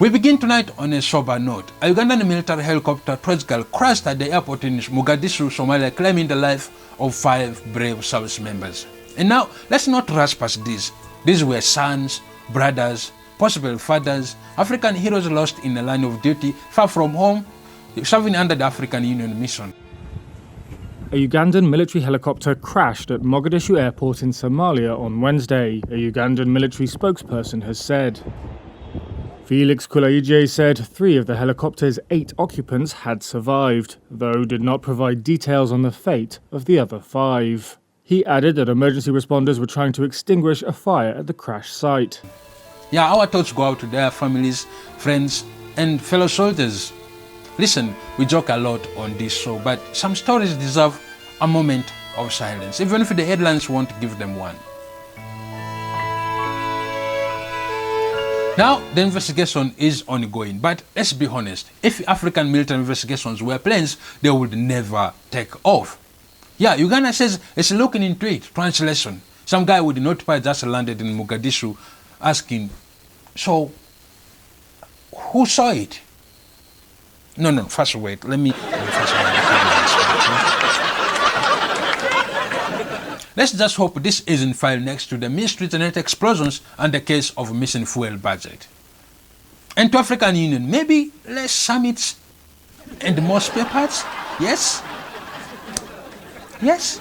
We begin tonight on a sober note. A Ugandan military helicopter tragically crashed at the airport in Mogadishu, Somalia, claiming the life of 5 brave service members. And now, let's not rush past this. These were sons, brothers, possible fathers, African heroes lost in the line of duty, far from home, serving under the African Union mission. A Ugandan military helicopter crashed at Mogadishu airport in Somalia on Wednesday, a Ugandan military spokesperson has said. Felix Kulaije said 3 of the helicopter's 8 occupants had survived, though did not provide details on the fate of the other 5. He added that emergency responders were trying to extinguish a fire at the crash site. Yeah, our thoughts go out to their families, friends, and fellow soldiers. Listen, we joke a lot on this show, but some stories deserve a moment of silence, even if the headlines won't give them one. Now, the investigation is ongoing, but let's be honest, if African military investigations were planes, they would never take off. Yeah, Uganda says it's looking into it. Translation. Some guy with the notepad just landed in Mogadishu asking, so, who saw it? No, first wait, let me Let's just hope this isn't filed next to the mistreated explosions and the case of missing fuel budget. And to African Union, maybe less summits and more spare parts? Yes? Yes?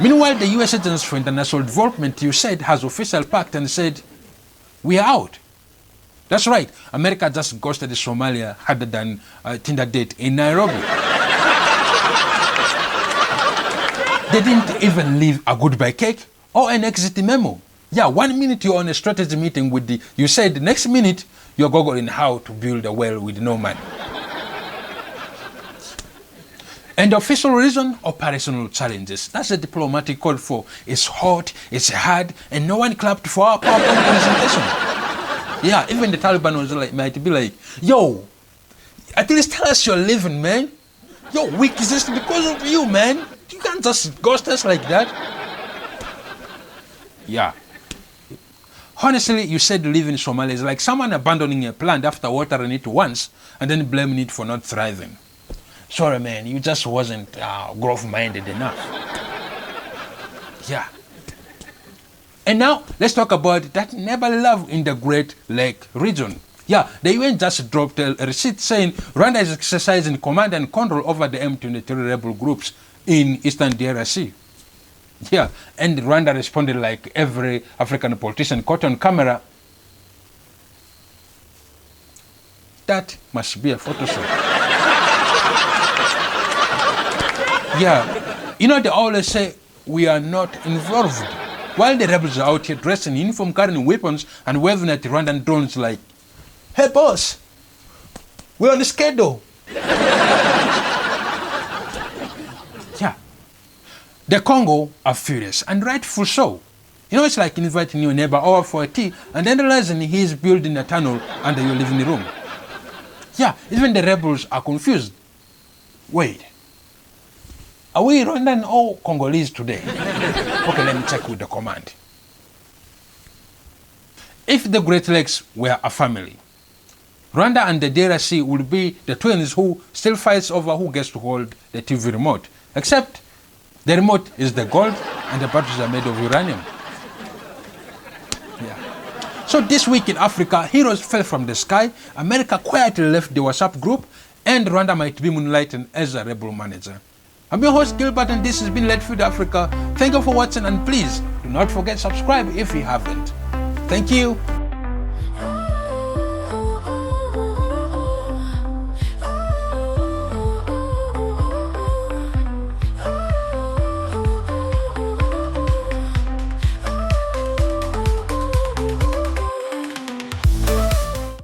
Meanwhile, the US Agency for International Development, USAID, has official pact and said, we are out. That's right, America just ghosted Somalia harder than a Tinder date in Nairobi. They didn't even leave a goodbye cake or an exit memo. Yeah, 1 minute you're on a strategy meeting with you said the next minute you're googling how to build a well with no money. And the official reason, operational challenges. That's the diplomatic code for it's hot, it's hard, and no one clapped for our PowerPoint presentation. Yeah, even the Taliban was like, might be like, yo, at least tell us you're living, man. Yo, we exist because of you, man. You can't just ghost us like that. Yeah. Honestly, you said living in Somalia is like someone abandoning a plant after watering it once and then blaming it for not thriving. Sorry, man, you just wasn't growth-minded enough. Yeah. And now, let's talk about that neighborly love in the Great Lake region. Yeah, the UN just dropped a receipt saying Rwanda is exercising command and control over the M23 rebel groups in eastern DRC. Yeah, and Rwanda responded like every African politician caught on camera. That must be a Photoshop. Yeah, you know, they always say we are not involved. While the rebels are out here dressed in uniform, carrying weapons and waving at Rwandan drones like, hey boss, we're on the schedule. Yeah. The Congo are furious, and rightful so. You know, it's like inviting your neighbor over for a tea and then realizing he's building a tunnel under your living room. Yeah, even the rebels are confused. Wait, are we Rwandan or Congolese today? Okay, let me check with the command. If the Great Lakes were a family, Rwanda and the DRC would be the twins who still fights over who gets to hold the TV remote. Except the remote is the gold and the batteries are made of uranium. Yeah. So this week in Africa, heroes fell from the sky, America quietly left the WhatsApp group, and Rwanda might be moonlighting as a rebel manager. I'm your host Gilbert, and this has been Let Feed Africa. Thank you for watching, and please do not forget to subscribe if you haven't. Thank you.